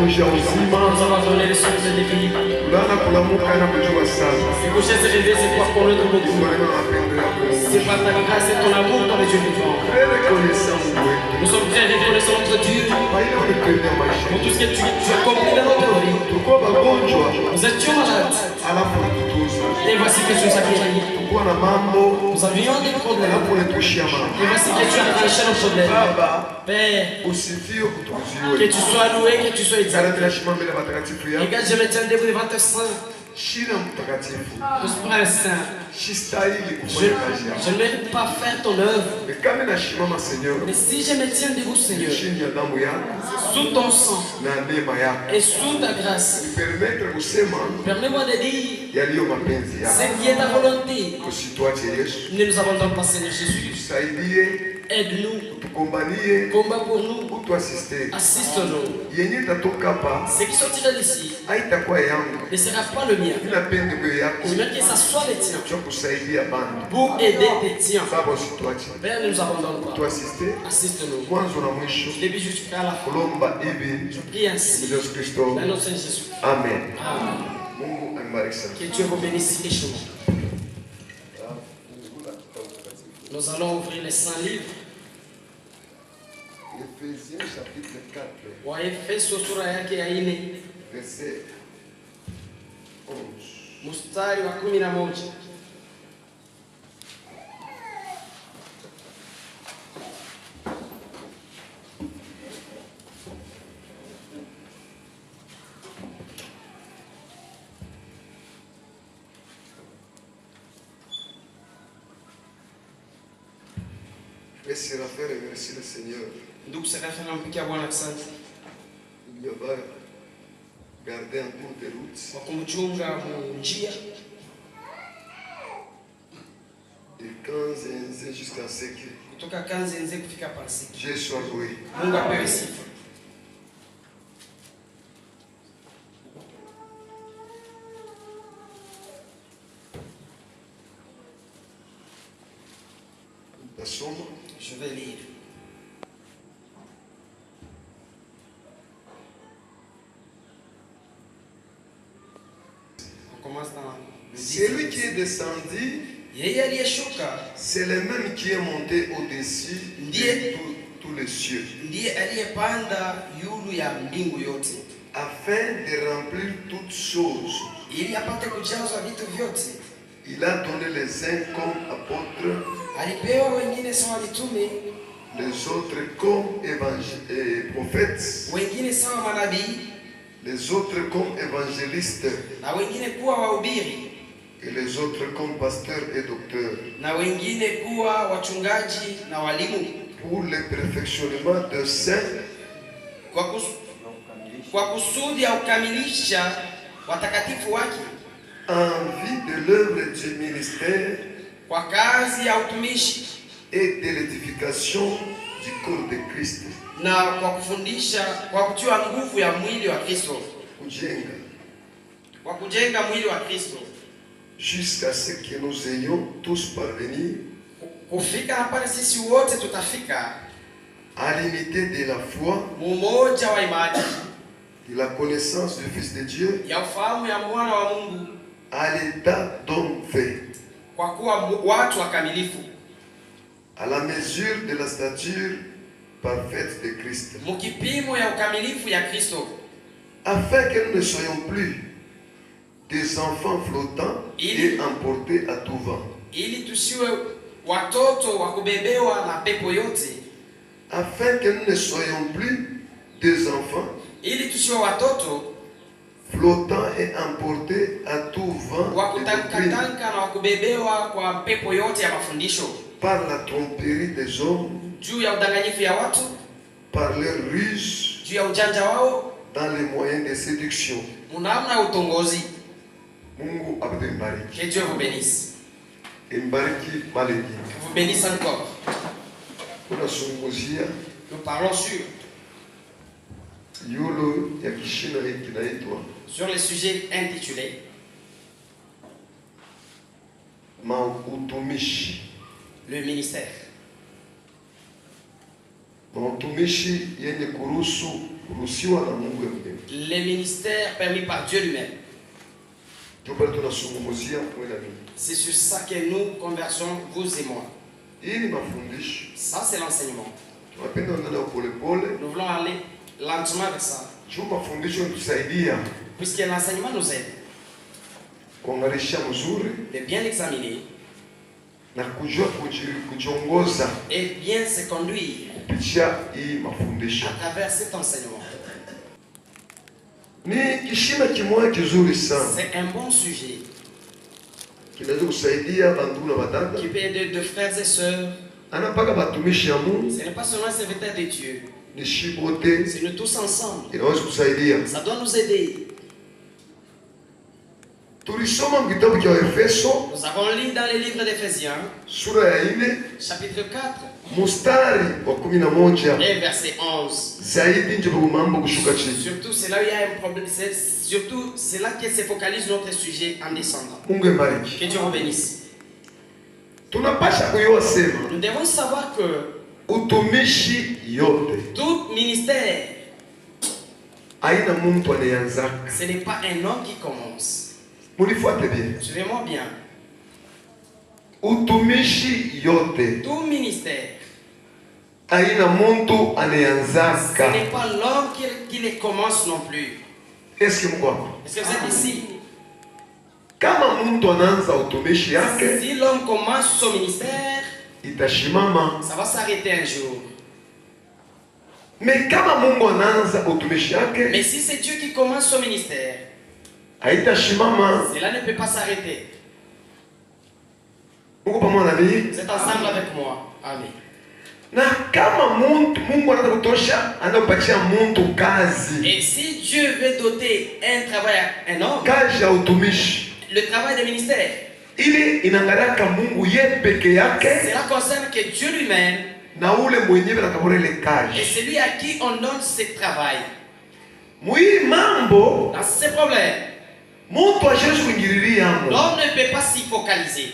kuja uzima. Nous avons donné les sources de vie. Kulala kulamuka na kujua sana. Se coucher, se réveiller, c'est pour connaître beaucoup. Kulala na mapendo yako. C'est par ta grâce et ton amour dans les yeux vivants. Très reconnaissant Mungu. Nous sommes très reconnaissants notre Dieu Kwa ile unipenda maisha. pour tout ce que tu as accompli dans notre vie. Tulikuwa wagonjwa Nous étions malades alafu tutuza. et voici que tu nous as guéris. Tulikuwa na mambo Nous avions des problèmes alafu unitushia mambo. et voici que tu as tranché nos problèmes. Baba, Père, usifiwe que kutukuziwe. tu sois loué, que tu sois Sala exalté. tunashima mbele ya watakatifu yako. Regarde, je me tiens debout devant tes saints, Shina mtakatifu. tous frères saints. Sistahili Je kufanya kazi yako. ne mérite pas faire ton œuvre. Kama nashimama Seigneur, Mais si je me tiens debout, Seigneur, chini ya damu yako sous ton sang na neema yako. et sous ta grâce, Permettre kusema permets-moi de dire yaliyo mapenzi ce yako. qui est ta volonté. Usituache Yesu. Ne nous abandonne pas, Seigneur Jésus. Tusaidie, Aide-nous, tukumbanie, combat pour nous, utuasiste. assiste-nous. Yenye tatoka hapa Ce qui sortira d'ici haitakuwa yangu. ne sera pas le mien. Ninapenda kwa yako. Je veux que ça soit le tien Cho kusaidia bando. pour aider tes tiens. Baba usituache. Père, ne nous abandonne pas. Tuasiste Assiste-nous. mwanzo na mwisho. Du début jusqu'à la fin. Kulomba hivi Je prie ainsi. Yesu Kristo. Dans notre Seigneur Jésus. Amen. Amen. Mungu anibariki sana. Que Dieu vous bénisse richement. Nous allons ouvrir les 100 livres. Ephésiens chapitre 4, Waefeso sura yake ya 4 verset 11. mstari wa 11. Et Séraphin remercie le Seigneur. Ndugu Serafi nampikia Bwana asante Il va garder en cours de route kwa kumchunga njia de 15 jusqu'à ce que kutoka Kanzenze kufika Pansiki. Dieu soit loué. Mungu apewe sifa. Tasoma Je vais lire. On commence dans le 10. celui qui est descendu, Yeye aliyeshuka c'est le même qui est monté au-dessus Ndiye. de tous les cieux, ndiye aliyepanda yulu ya mbingu yote afin de remplir toutes choses. ili apate kujazwa vitu vyote. Il a donné les uns comme apôtres, Alipewa wengine sawa mitume, les autres comme prophètes, wengine sawa manabii, les autres comme évangélistes, na wengine kuwa wahubiri, et les autres comme pasteurs et docteurs, na wengine kuwa wachungaji na walimu, pour le perfectionnement des saints, kwa kusudi ya kukamilisha watakatifu wake, en vue de l'œuvre du ministère kwa kazi ya utumishi et de l'édification du corps de Christ. na kwa kufundisha, kwa kutiwa nguvu ya mwili wa Kristo, Kujenga, kwa kujenga mwili wa Kristo, jusqu'à ce que nous ayons tous parvenus kufika hapa pale sisi wote tutafika à l'unité de la foi, umoja wa imani, de la connaissance du Fils de Dieu, ya ufahamu ya mwana wa Mungu, à l'état d'homme fait, kwa kuwa watu wakamilifu, à la mesure de la stature parfaite de Christ, mkipimo ya ukamilifu ya Kristo, afin que nous ne soyons plus des enfants flottants et emportés à tout vent, ili tusiwe watoto wa kubebewa na pepo yote, afin que nous ne soyons plus des enfants ili tusiwe watoto flottants et emportés à tout vent wa de doctrine, kutankatanka na wa kubebewa kwa pepo yote ya mafundisho, par la tromperie des hommes, juu ya udanganyifu ya watu, par leur ruse, juu ya ujanja wao, dans les moyens de séduction. mnamna ya utongozi. Mungu akubariki. Que Dieu vous bénisse. Imbariki maleki. Que vous bénisse encore. Tunazungumzia Nous parlons yulu ya kishina hiki kinaitwa sur le sujet intitulé mautumishi. le ministère. Mautumishi yenye kuruhusu kuruhusiwa na Mungu mwenyewe. Les ministères permis par Dieu lui-même. C'est sur ça que nous conversons, vous et moi. Ça, c'est l'enseignement. Nous voulons aller lentement avec ça. Puisque l'enseignement nous aide de bien examiner et bien se conduire à travers cet enseignement. C'est un bon sujet qui peut aider de frères et sœurs. Ce n'est pas seulement un serviteur de Dieu. C'est nous tous ensemble. Ça doit nous aider. Nous avons lu dans les livres d'Éphésiens, chapitre 4, et verset 11. Surtout, c'est là où il y a un problème. Surtout, c'est là que se focalise notre sujet en descendant. Que Dieu vous bénisse. Nous devons savoir que tout ministère, ce n'est pas un homme qui commence. Suivez-moi bien. Tout ministère, ce n'est pas l'homme qui les commence non plus. Est-ce que vous êtes ici? Si l'homme commence son ministère, ça va s'arrêter un jour. Mais si c'est Dieu qui commence son ministère, cela ne peut pas s'arrêter. Vous êtes ensemble avec moi. Amen. Et si Dieu veut doter un travail à un homme, le travail de ministère, cela concerne que Dieu lui-même et celui à qui on donne ce travail. Dans ces problèmes, l'homme ne peut pas s'y focaliser.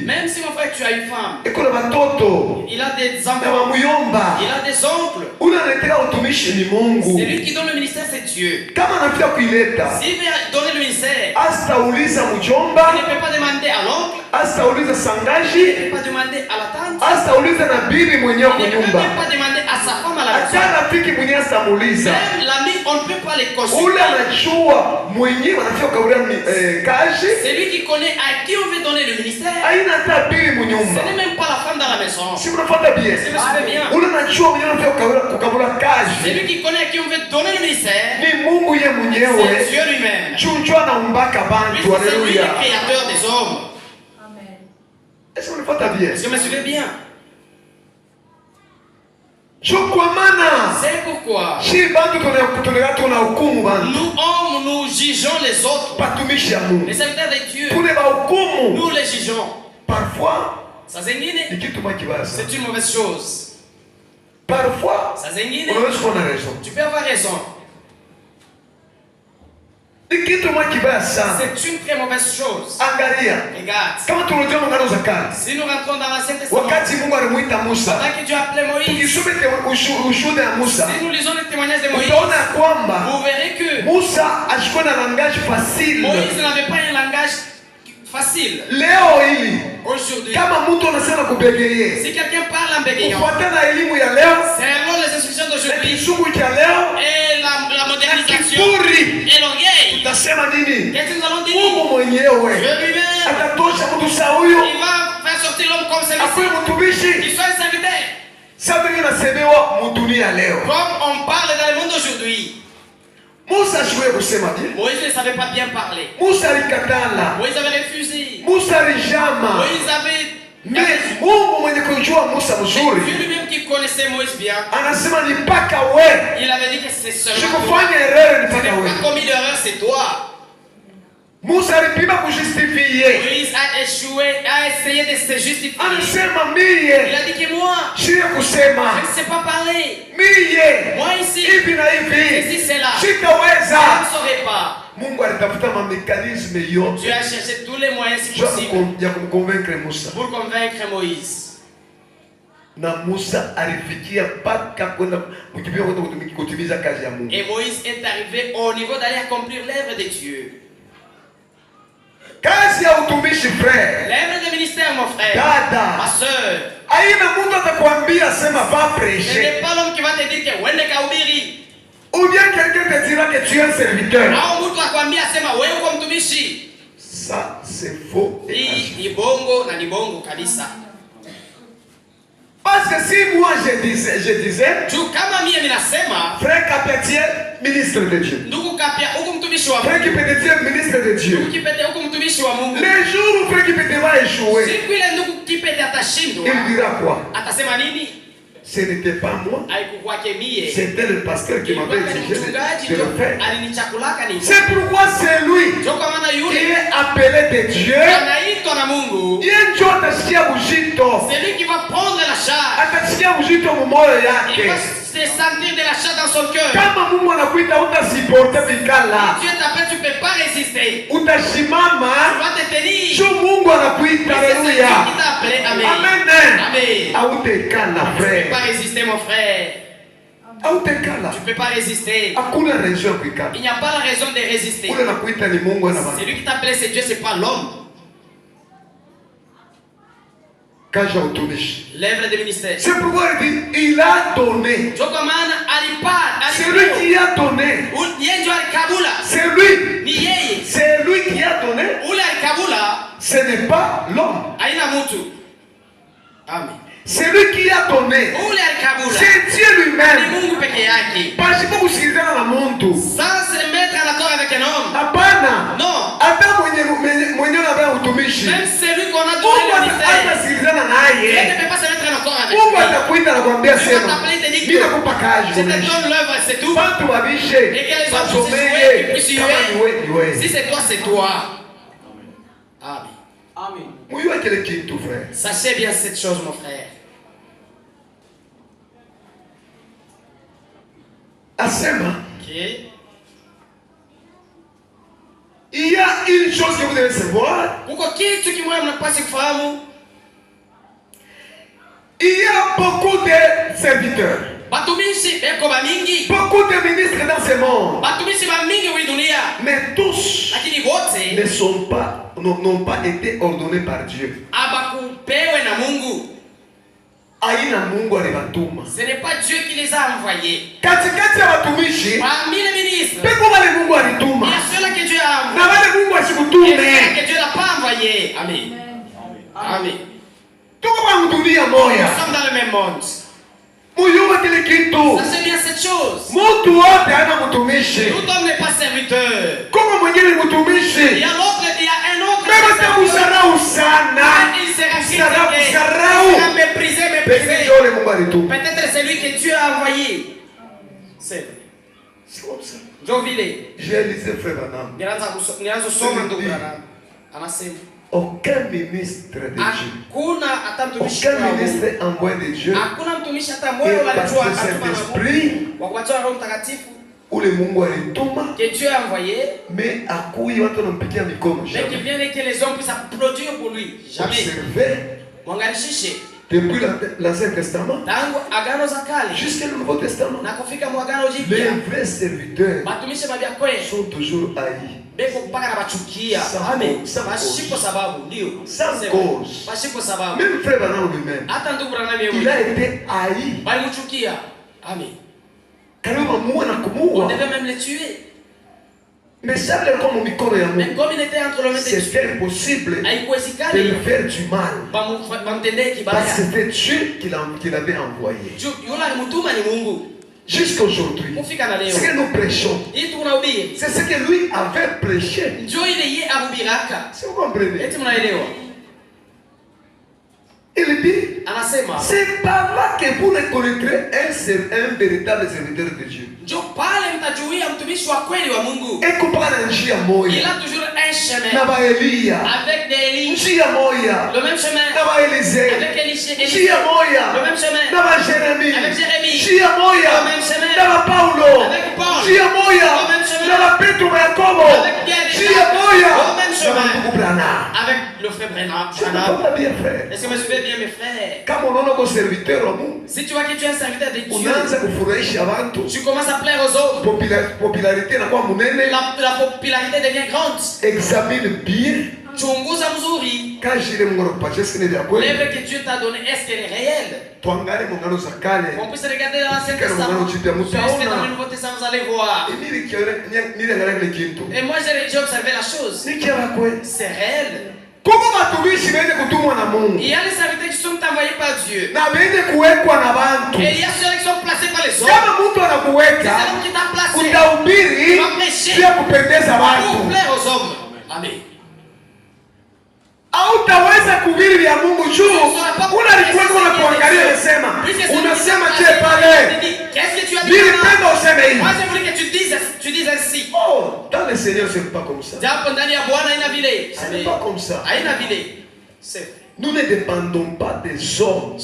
Même si mon frère tu as une femme, il a des enfants, il a des oncles, celui qui donne le ministère c'est Dieu. S'il veut donner le ministère, il ne peut pas demander à l'oncle, il ne peut pas demander à la tante, il ne peut même pas demander à sa femme à la maison. Même l'ami, on ne peut pas les consulter. C'est lui qui connaît à qui on veut donner le ministère. Ce n'est même pas la femme dans la maison. Si vous suivez bien, c'est lui qui connaît à qui on veut donner le ministère. C'est Dieu lui-même. Lui, c'est lui le créateur des hommes. Amen. Est-ce que vous me suivez bien? C'est pourquoi nous hommes, nous jugeons les autres. Les serviteurs de Dieu, nous les jugeons. Parfois, c'est une mauvaise chose. Parfois, tu peux avoir raison. C'est une très mauvaise chose. Regarde. Si nous rentrons dans l'Ancien Testament, pendant que Dieu appelait Moïse, si nous lisons le témoignage de Moïse, vous verrez que Moïse n'avait pas un langage facile. Aujourd'hui, si quelqu'un parle en bégayant, selon les instructions d'aujourd'hui et la modernisation et l'orgueil, qu'est-ce que nous allons dire? Dieu lui-même, il va faire sortir l'homme comme celui-ci, qu'il soit un serviteur. Comme on parle dans le monde d'aujourd'hui, Moïse ne savait pas bien parler. Moïse avait refusé. Moïse avait... Mais Dieu lui-même qui connaissait Moïse bien, il avait dit que c'est seulement toi. Tu n'as pas commis d'erreur, c'est toi. Moïse a échoué, a essayé de se justifier. Il a dit que moi, je ne sais pas parler. Moi ici, ici c'est là. Je ne saurais pas. Dieu a cherché tous les moyens si possible pour convaincre Moïse. na Musa alifikia mpaka kwenda kutimiza kazi ya Mungu. Et Moïse est arrivé au niveau d'aller accomplir l'œuvre de Dieu. Kazi ya utumishi frère. L'œuvre de ministère mon frère. Dada. Ma soeur. Aina Mungu atakwambia sema va Ce prêcher. n'est pas l'homme qui va te dire que wende kahubiri. Ou bien quelqu'un te dira que tu es un serviteur. Au mtu akwambia sema wewe uko mtumishi. Ça c'est faux. Ni bongo na ni bongo kabisa. Parce que si moi je disais, tu kama mie ninasema, frère Kapetier, ministre de Dieu. Ndugu Kapia, huko mtumishi wa Mungu. Frère Kipetier, ministre de Dieu. Ndugu Kipete, huko mtumishi wa Mungu. Les jours où frère Kipetier va échouer, siku ile ndugu Kipete atashindwa, il dira quoi? Atasema nini? Ce n'était pas moi. C'était le pasteur qui m'avait exigé de le faire. C'est pourquoi c'est lui qui est appelé de Dieu. C'est lui qui va prendre la charge. Il va se sentir de la charge dans son cœur. Dieu t'appelle, tu ne peux pas résister. Tu dois te tenir. C'est Dieu qui t'a appelé. Amen. Amen. Tu ne peux pas résister, mon frère. Tu ne peux pas résister. Il n'y a pas la raison de résister. C'est lui qui t'a appelé, c'est Dieu, c'est pas l'homme. L'œuvre du ministère. C'est pourquoi il dit, il a donné. C'est lui qui a donné. C'est lui qui a donné. Ce n'est pas l'homme. Amen. C'est lui qui a donné. C'est Dieu lui-même. Parce que vous êtes dans le monde. Sans se mettre en accord avec un homme. Non. Même celui qu'on a donné le ministère. Dieu ne peut pas se mettre en accord avec lui. Dieu va t'appeler et te dire que je te donne l'œuvre, c'est tout. Et que les autres puissent jouer. Si c'est toi, c'est toi. Amen. Amen. Sachez bien cette chose, mon frère. Okay. Il y a une chose que vous devez savoir. Il y a beaucoup de serviteurs. Beaucoup de ministres dans ce monde. Mais tous n'ont pas été ordonnés par Dieu. Ce n'est pas Dieu qui les a envoyés. Parmi les ministres, il y a ceux-là que Dieu a envoyés et que Dieu n'a pas envoyés. Amen. Amen. Nous sommes dans le même monde. Ça c'est bien cette chose. Tout homme n'est pas serviteur. Il y a l'autre, il y a un autre. Il sera méprisé. Peut-être c'est lui que Dieu a envoyé. C'est vrai. J'ai lisé frère Branham. Aucun ministre de Dieu, aucun ministre envoyé de Dieu, et parce que c'est l'esprit où le Mungu alituma, que Dieu a envoyé, mais à quoi il va te l'impliquer à mikono. Mais qui vient et que les hommes puissent applaudir pour lui. Jamais. Observez. Depuis l'Ancien Testament jusqu'au Nouveau Testament, les vrais serviteurs sont toujours haïs. Sans cause. Même frère Branham lui-même, il a été haï. On devait même les tuer. Mais ça, comme c'était impossible de le faire du mal. Parce que c'était Dieu qui l'avait envoyé. Jusqu'à aujourd'hui, ce que nous prêchons, c'est ce que lui avait prêché. Si vous comprenez. Il dit, c'est par là que vous reconnaîtrez un véritable serviteur de Dieu. Et comparé à njia moya, il a toujours un chemin avec des Élie, le même chemin avec Élisée, le même chemin avec Jérémie, le même chemin avec Paul, le même chemin avec Pierre, le même chemin avec le le frère Branham. Bien, frère. Est-ce que vous me suivez bien, mes frères? Si tu vois que tu es un serviteur de Dieu, tu commences à plaire aux autres. Popularité la popularité devient grande. Examine bien. Chunguza mzuri. L'œuvre que Dieu t'a donné, est-ce qu'elle est réelle? On puisse regarder dans l'Ancien Testament. Puisque dans le Nouveau Testament, vous allez voir. Et moi, j'ai observé la chose. C'est réel. Il y a les serviteurs qui sont envoyés par Dieu. Et il y a ceux qui sont placés par les hommes. C'est l'homme qui t'a placé. Tu vas prêcher pour plaire aux hommes. Amen. Hautaweza kuhubiri vya Mungu juu unalikuwa unakuangalia unasema je pale nilipenda useme hivi. Moi je voulais que tu dises ainsi. Oh, dans le Seigneur c'est pas comme ça. Japo ndani ya Bwana haina vile. C'est pas comme ça. Haina vile. C'est nous ne dépendons pas des hommes.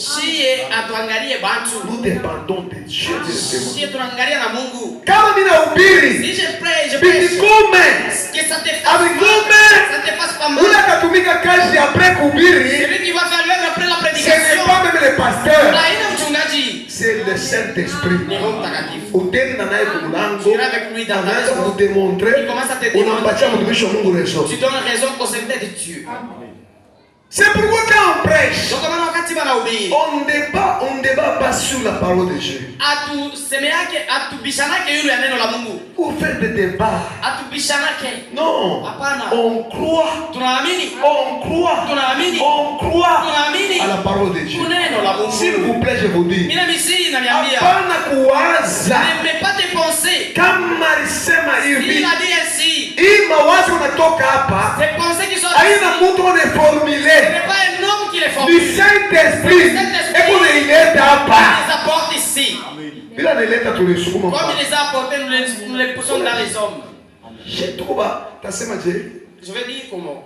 Nous dépendons de Dieu. Kama ninahubiri, si je prêche, que ça te fasse pas mal. Celui qui va faire l'œuvre après la prédication, ce n'est pas même le pasteur. C'est le Saint-Esprit. Vous démontrer. Tu donnes raison au serviteur de Dieu. C'est pourquoi quand on prêche, on ne débat pas sur la parole de Dieu. Pour faire des débats. Non. On croit à la parole de Dieu. S'il vous plaît, je vous dis. Ne mets pas tes pensées. Il a dit ainsi. Tes pensées qui sont ce n'est pas un homme qui les formule. Du Saint-Esprit. Et vous les apporte ici. Comme il les a apportés, nous les poussons dans les hommes. Je vais dire comment.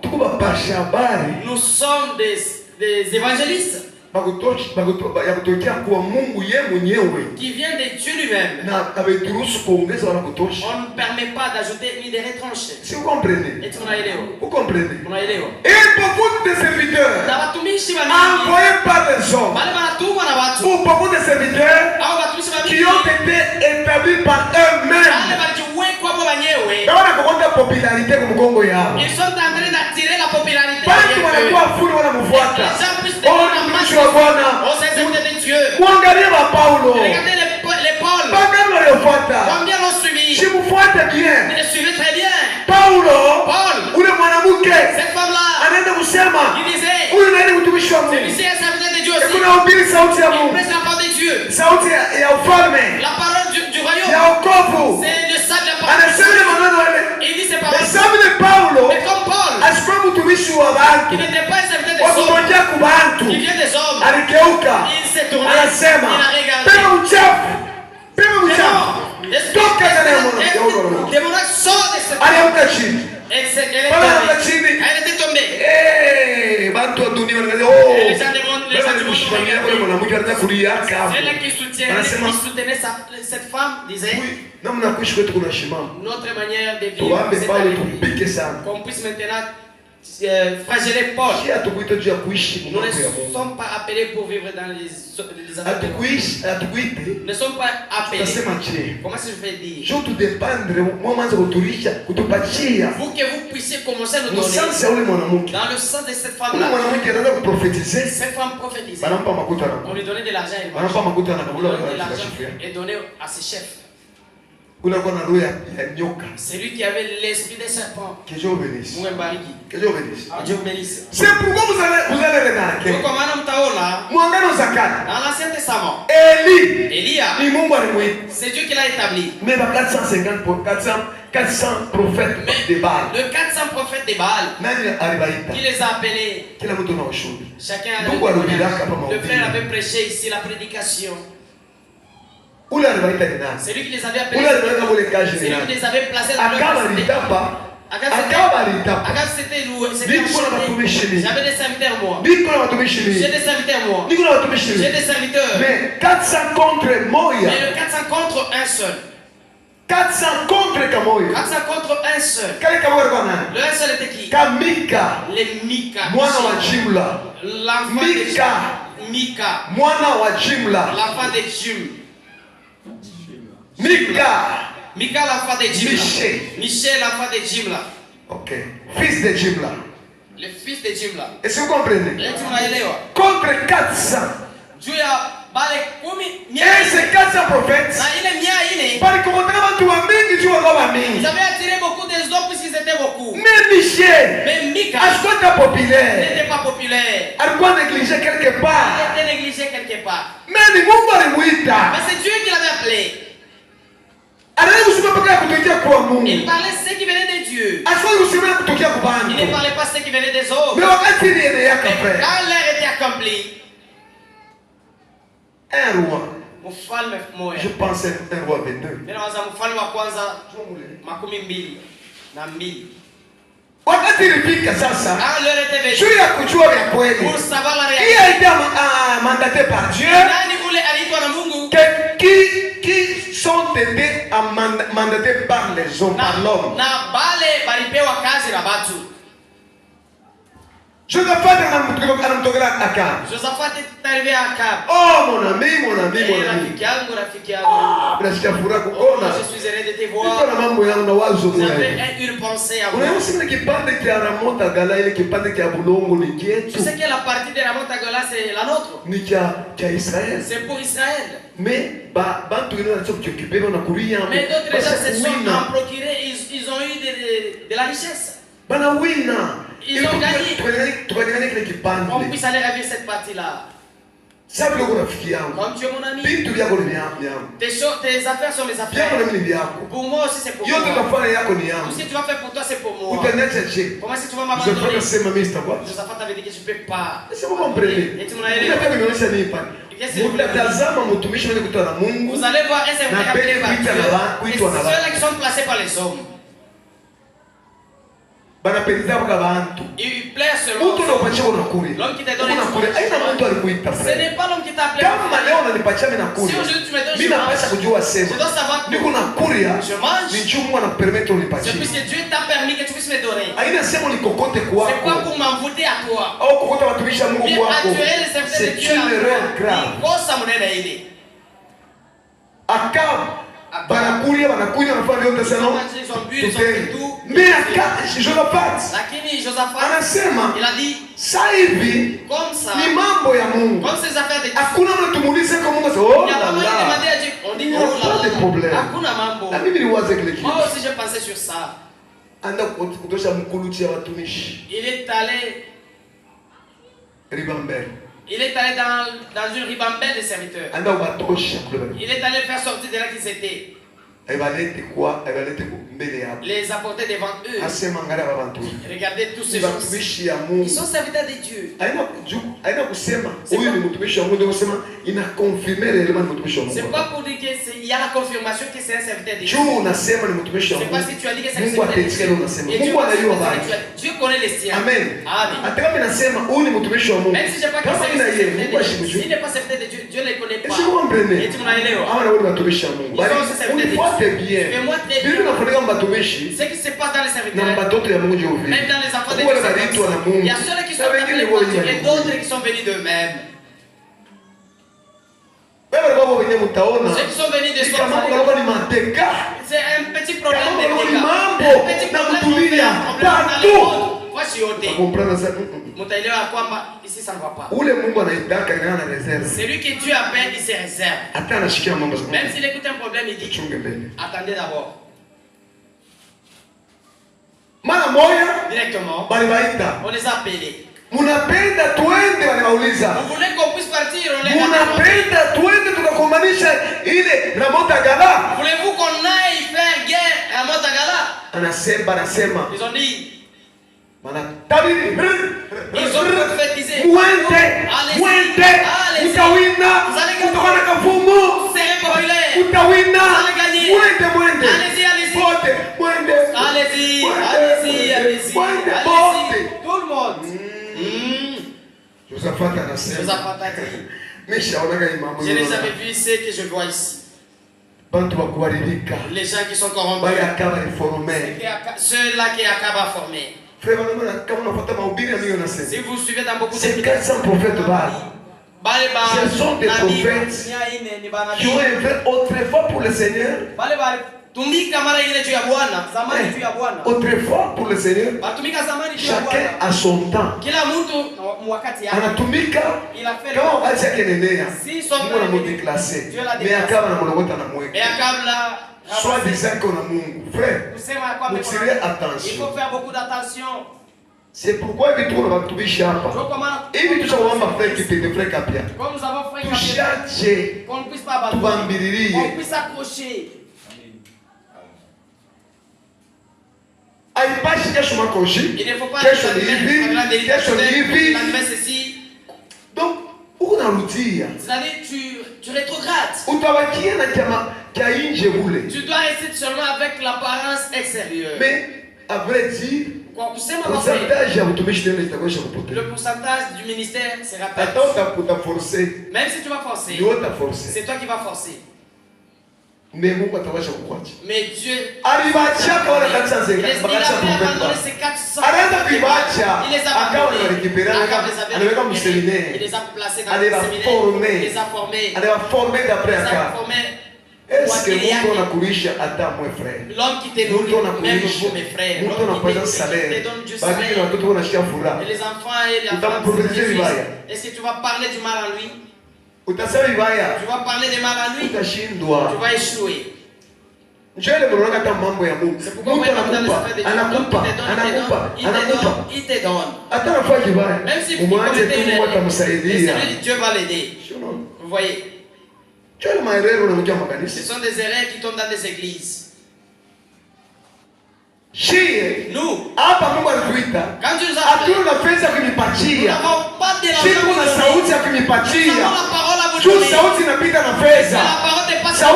Nous sommes des évangélistes. Qui vient de Dieu lui-même. On ne permet pas d'ajouter ni de retrancher. Si vous comprenez. Vous comprenez. Et beaucoup de serviteurs envoyés par les hommes. Ou beaucoup de serviteurs qui ont été établis par eux-mêmes. Ils sont en train d'attirer la popularité. C'est de Dieu. Regardez les Paul. Combien l'ont suivi? Si vous faites bien. Ils le suivaient très bien. Paul. Cette femme-là. Il disait. Celui-ci est un serviteur de Dieu aussi. Il prêche la parole de Dieu. La parole du royaume. C'est le sac de la parole. Il dit c'est pas vrai. Mais comme Paul. Qui n'était pas un serviteur des hommes. Qui vient des hommes. Il s'est tourné. Il a regardé. Démon sort de cette femme. Elle était tombée. Les gens qui soutenaient cette femme disaient notre manière de vivre, qu'on puisse maintenant flageller Paul. Nous ne sommes pas appelés pour vivre dans les affaires. Nous ne sommes pas appelés. Comment est-ce que je vais dire? Vous que vous puissiez commencer à nous donner. Dans le sens de cette femme-là. Cette femme prophétisait. On lui donnait de l'argent et donnait à ses chefs. C'est lui qui avait l'esprit des serpents. Que Dieu vous bénisse. Dieu vous bénisse. C'est pourquoi vous allez remarquer. Dans l'Ancien Testament, Élia, c'est Dieu qui l'a établi. Mais 400 prophètes de Baal. Le 400 prophètes de Baal. Qui les a appelés. Chacun a le frère avait prêché ici la prédication. C'est lui qui les avait appelés. C'est lui qui les avait placés dans le Agab c'était loué. J'avais des serviteurs moi. J'ai des serviteurs moi. J'ai des serviteurs. Mais 400 contre Moïse. Mais le 400 contre un seul. 400 contre Kamoyo. 400 contre un seul. Quel Kamoyo quoi? Le un seul était qui? Kamika. Les Mika. Mwana wa Jimla. L'enfant de Mika. Mwana wa Jimla. L'enfant de Jim. Mika. Mika l'enfant de Jimla. Michel. Michel l'enfant de Jimla. Ok. Fils de Jimla. Le fils de Jimla. Est-ce que vous comprenez? Contre 400. Dieu a balé kumi. Et ces 400 prophètes. Na ile mia ine. Par contre, tu vas mingi, tu vas pas mingi. Ils avaient attiré beaucoup des hommes puisqu'ils étaient beaucoup. Mais Michel. Mais Mika. Est-ce que populaire? N'était pas populaire. Alikuwa négligé quelque part. Il était négligé quelque part. Mais ni Mungu alimuita. Mais c'est Dieu qui l'avait appelé. Il parlait ce qui venait de Dieu. Il ne parlait pas ce qui venait des autres. Mais quand l'heure était accomplie, un roi. Je pense un roi 22. Wakati ilifika sasa, juu ya kujua vya kweli, qui a été mandaté par Dieu, qui sont été mandatés par les hommes, par l'homme. Josaphat anamtokea Akab. Josaphat est arrivé à Akab. Oh mon ami, mon ami, mon ami. Nasikia furaha kuona. Je suis heureux de te voir. Niko na mambo yangu na wazo moja. J'avais une pensée à vous. Unayosema kipande kia Ramota Gala ile kipande kia bulongo ni kietu. Tu sais que la partie de Ramota Gala c'est la nôtre. Ni kia Israël. C'est pour Israël. Mais bantu wengine wanataka kukioccuper na kuria. Mais d'autres gens se sont procurés, ils ont eu de la richesse. Bana wina. Ils ont gagné. On puisse aller ravir cette partie-là. Comme tu es mon ami. Tes affaires sont mes affaires. Pour moi aussi c'est pour moi. Tout ce que tu vas faire pour toi c'est pour moi. Comment si tu vas m'abandonner? Josaphat avait dit que je ne peux pas. Et tu m'as aidé. Vous allez voir un serviteur appelé par Dieu. Et ceux-là qui sont placés par les hommes. Il plaît seulement. L'homme qui t'a donné. Ce n'est pas l'homme qui t'a appelé. Si aujourd'hui tu me donnes, je mange. Je dois savoir que je mange. C'est puisque Dieu t'a permis que tu puisses me donner. C'est pas pour m'envoûter à toi. Bien attirer les serviteurs de Dieu à toi. Akab. Banakulia wanafanya yote sana. Mais Josaphat anasema sasa hivi ni mambo ya Mungu. Hakuna mtu tumuulize kama Mungu sasa. On dit pas de problème. Hakuna mambo. Na mimi niwaze kile kitu. Moi aussi j'ai pensé sur ça. Anda kutosha mkuluchi ya watumishi. Il est allé Ribambel. Il est allé dans une ribambelle de serviteurs. Il est allé faire sortir de là qu'ils étaient. Les apporter devant eux. Regardez tous ces gens. Ils sont serviteurs de Dieu. C'est pas pour dire qu'il y a la confirmation que c'est un serviteur de Dieu. C'est parce que tu as dit que c'est un serviteur de Dieu. Dieu connaît les siens. Amen. Même si je n'ai pas que c'est serviteur de Dieu. S'il n'est pas serviteur de Dieu, Dieu ne les connaît pas. Et tu m'en as élevé. Fais-moi très bien. Ce qui se passe dans les serviteurs, même dans les enfants de Dieu, il y a ceux qui sont appelés par Dieu et d'autres qui sont venus d'eux-mêmes. Ceux qui sont venus de soi, c'est un petit problème de dégâts. Un petit problème dans le monde. Voici ici ça ne va pas. C'est lui que Dieu appelle, il se réserve. Même s'il écoute un problème, il dit attendez d'abord. Directement, on les a appelés. Vous voulez qu'on puisse partir, on les a voulez-vous qu'on aille faire guerre à Ramota Gala? Ils ont dit. Ils ont prophétisé. Allez-y, vous allez gagner. Allez-y. Tout le monde. Josaphat a dit, je n'ai jamais vu ce que je vois ici. Les gens qui sont corrompus. Ceux-là qui acabent formés. Si vous suivez dans beaucoup de ces 400 prophètes, ce sont des prophètes qui ont élevé autrefois pour le Seigneur. Autrefois pour le Seigneur, chacun a son temps. Anatumika kama wakati yake nenea Mungu anamudéclassé mais akaba anamulogota na mweke soit disant qu'on a Mungu frère, vous tirez attention. Il faut faire beaucoup d'attention. C'est pourquoi il trouve la tubishi hapa. Hivi tunaomba frère kipende frère kapia. Tushache tubambiririe. On puisse accrocher. Aipashi kesho makoshi. Il ne faut pas kesho ni hivi. Donc unarudia. C'est-à-dire tu rétrogrades. Utabakia na kia inje bule. Tu dois rester seulement avec l'apparence extérieure. Mais à vrai dire, le pourcentage du ministère sera perdu. Même si tu vas forcer, c'est toi qui vas forcer. Mais Dieu, il les a placés dans le séminaire, il les a formés, est-ce que nous avons couché à ta mon frère? L'homme qui te nourrit, même mes frères, l'homme qui te donne du salaire, et les enfants et les enfants, est-ce que tu vas parler du mal à lui? Tu vas parler du mal à lui? Tu vas échouer. C'est pourquoi il te donne. Même si vous commettez une erreur, Dieu va l'aider. Vous voyez? Ce sont des erreurs qui tombent dans des églises. Nous, quand Dieu nous a appelés, nous n'avons pas de la parole à vous donner. La parole n'est pas sur ça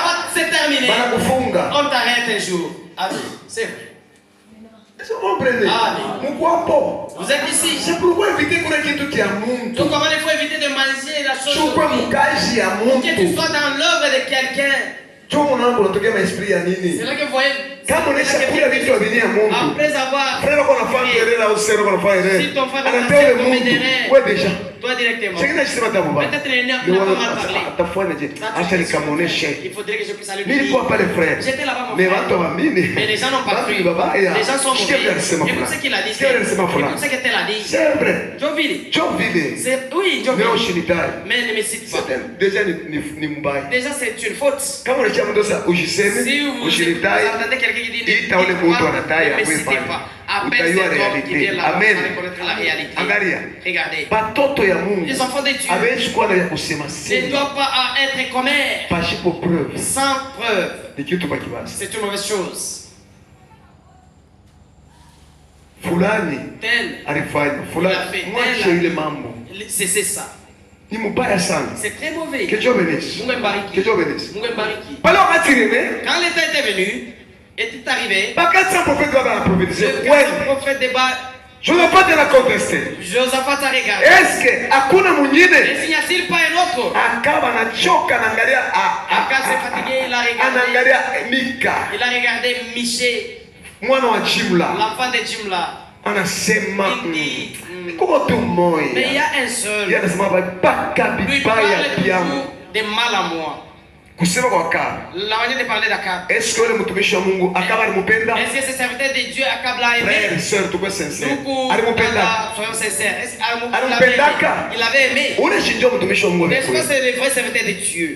va se terminer. On t'arrête un jour. C'est vrai. Vous êtes ici. C'est pourquoi éviter qu'on ait tout qui a monde. Donc comment il faut éviter de manger la chose que tu sois dans l'œuvre de quelqu'un. C'est là que vous voyez. Après avoir si ton frère toi directement. Peut-être il n'a pas mal parlé. Il faudrait que je puisse aller lui dire. J'étais là-bas mon frère. Mais les gens n'ont pas cru. Les gens sont mauvais. Écoute ce qu'il a dit. Écoute ce qu'elle a dit. C'est vrai. Oui, Jovili. Mais ne me cite pas. Déjà c'est une faute. Si vous entendez quelqu'un qui dit ne me citez pas. Appelle cet homme qui vient là-bas pour reconnaître la réalité. Regardez. Les enfants de Dieu ne doivent pas être communs sans preuve. C'est une mauvaise chose. C'est ça. C'est très mauvais. Que Dieu bénisse. Quand l'État était venu, est arrivé, le prophète débat. Josaphat a contesté. Josaphat a regardé. Est-ce que hakuna mwingine? Est-ce qu'il n'y a-t-il pas un autre? Akaba anachoka anaangalia Akab s'est fatigué, il a regardé. Anaangalia Mika. Il a regardé Miché. Mwana wa Jimla. L'enfant de Jimla. Anasema mais il y a un seul. Lui parle toujours de mal à moi. La manière de parler d'Akab. Est-ce que ce serviteur de Dieu Akab l'a aimé? Frère, sœur, tu es sincère. Soyons sincères. Il avait aimé. Est-ce que c'est le vrai serviteur de Dieu?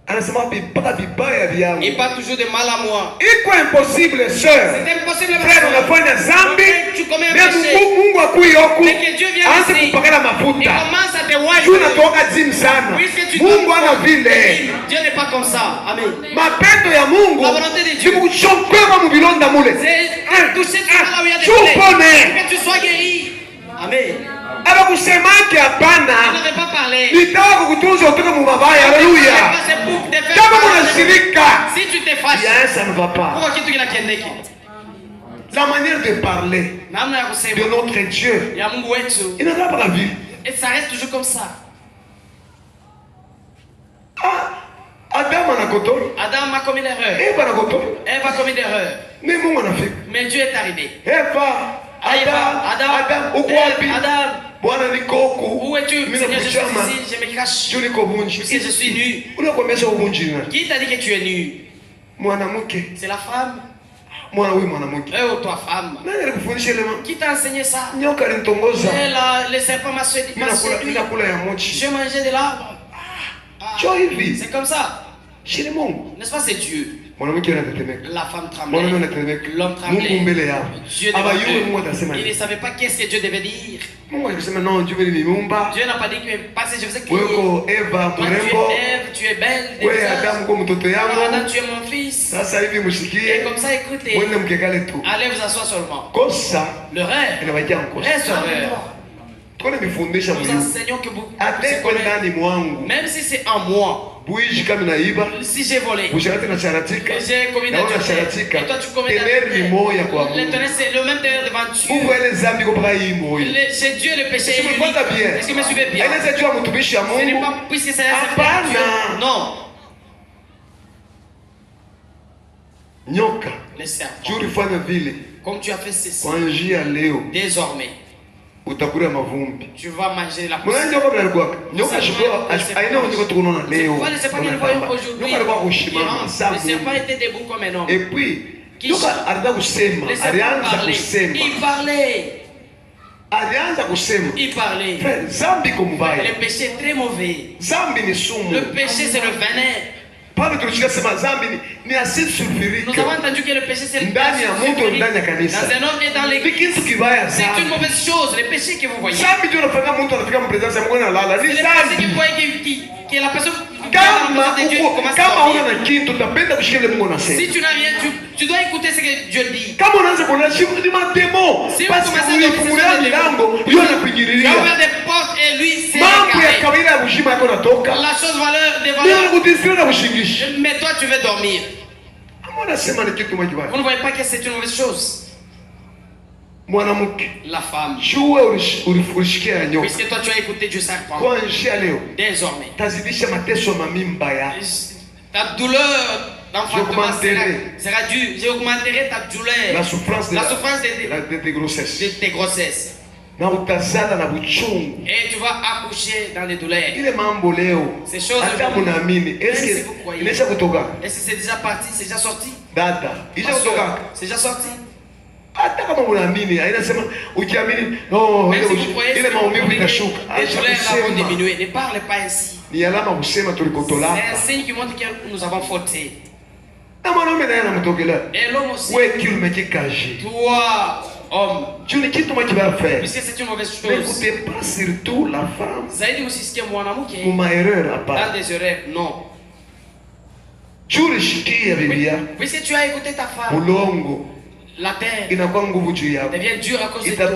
Et pas toujours de mal à moi. C'est impossible, sœur. C'est impossible, frère, on a fait un zambi. Tu commets un péché. Mais que Dieu vienne ici. Il commence à te voir. Puisque tu Dieu n'est pas comme ça. Amen. La volonté de Dieu. C'est toucher tout là où il y a des plaies. Que tu sois guéri. Amen. Alors vous savez que hapana nitaka kukutunza kutoka mubaya. Haleluya. Kama unashirika il y a ça ne va pas. La manière de parler de notre Dieu, il n'a pas la vie. Et ça reste toujours comme ça. Adam a commis l'erreur. Ève a commis l'erreur. Mais Dieu est arrivé. Adam, où es-tu? Seigneur, je suis ici, je me cache. Puisque je suis nu. Qui t'a dit que tu es nu? C'est la femme. Toi femme. Qui t'a enseigné ça? Le serpent m'a séduit. Je mangeais de l'arbre. C'est comme ça. N'est-ce pas, c'est Dieu. La femme tremblait. L'homme tremblait. Dieu il ne savait pas qu'est-ce que Dieu devait dire. Dieu n'a pas dit que parce que je faisais crier. Toi, tu es Ève, tu es belle. Adam, tu es mon fils. Et comme ça, écoutez. Allez vous asseoir seulement. Le rêve. Reste un rêve. Nous enseignons que vous même si c'est en moi. Si j'ai volé, j'ai commis d'adultère, et toi tu commets d'adultère, l'éternel c'est le même terrain devant Dieu. Chez Dieu le péché est unique. Est-ce que vous me suivez bien? Ce n'est pas puisque c'est un Dieu. Non. Le serpent. Comme tu as fait ceci, désormais tu vas manger la poussière. Le serpent que nous voyons aujourd'hui, le serpent était debout comme un homme. Et puis, le serpent parlait. Il parlait. Le péché est très mauvais. Le péché c'est le venin. Nous avons entendu que le péché c'est le dans un homme et dans l'église. C'est une mauvaise chose, le péché que vous voyez. C'est le péché que vous voyez que la personne si tu n'as rien, tu dois écouter ce que Dieu dit. Si vous commencez à ouvrir des portes et lui c'est la chose valeur. Mais toi tu veux dormir. Vous ne voyez pas que c'est une mauvaise chose. La femme. Puisque toi tu as écouté du serpent. Désormais. Ta douleur d'enfantement sera due. J'augmenterai ta douleur. La souffrance de tes grossesses. Et tu vas accoucher dans les douleurs. Ces choses. Est-ce que c'est déjà parti? C'est déjà sorti? C'est déjà sorti? Ne parle pas ainsi. C'est un signe qui montre que nous avons fauté. Et l'homme aussi. Toi, homme, puisque c'est une mauvaise chose. N'écoutez pas surtout la femme. Dans des erreurs, non. Puisque tu as écouté ta femme, la terre devient dure à cause de toi.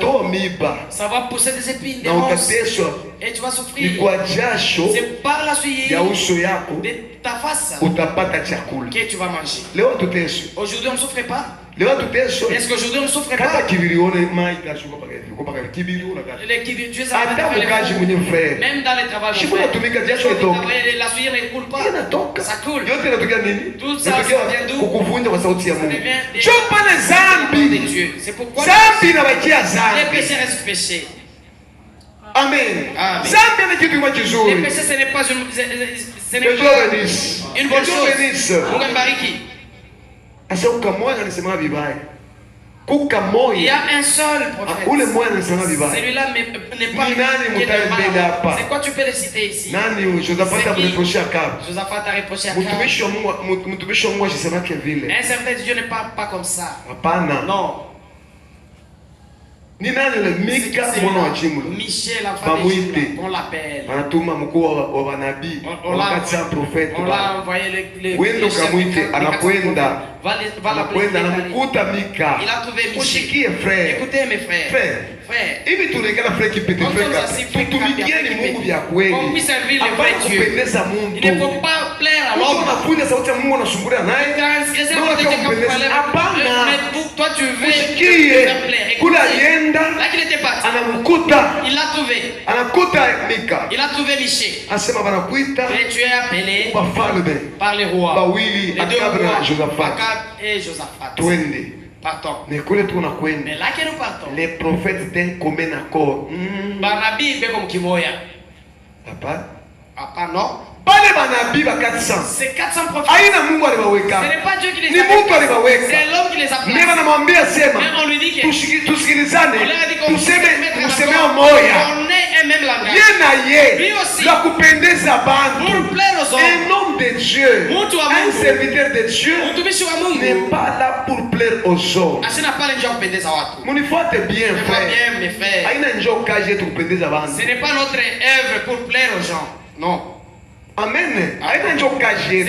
Ça va pousser des épines, des ronces, et tu vas souffrir. C'est par la suite de ta face que tu vas manger. Aujourd'hui on ne souffre pas. Est-ce qu'aujourd'hui on ne souffre pas? Même dans les travaux, la suie ne coule pas. Ça coule. Tout ça vient d'où? C'est pourquoi les péchés restent péchés. Amen. Les péchés ce n'est pas une bonne chose. Il y a un seul prophète. Celui-là n'est pas. C'est quoi tu peux le citer ici? Josaphat a reproché à Cab. Un certain Dieu ne parle pas comme ça. Non. Michel, l'enfant de Dieu, on l'appelle. On l'a envoyé le il a trouvé Michel. Écoutez mes frères. On puisse servir le vrai Dieu. Il ne faut pas plaire à l'homme. Toi tu veux faire plaire. Là qu'il était parti, il l'a trouvé. Il a trouvé Miché. Et tu es appelé par les rois. Les deux rois, Akab et Josaphat. Partons. Mais là que nous partons, les prophètes d'un commun accord. Barnabi Bekom Kimoya. Papa? Papa, non. C'est 400 prophètes. Ce n'est pas Dieu qui les a fait. C'est l'homme qui les a placés. Mais on lui dit que on leur a dit qu'on se met on est un même langage. Lui aussi. Pour plaire aux hommes. Un homme de Dieu, un serviteur de Dieu n'est pas là pour plaire aux hommes. Mon faut être bien fait. Ce n'est pas notre œuvre pour plaire aux gens. Non. Amen. Ce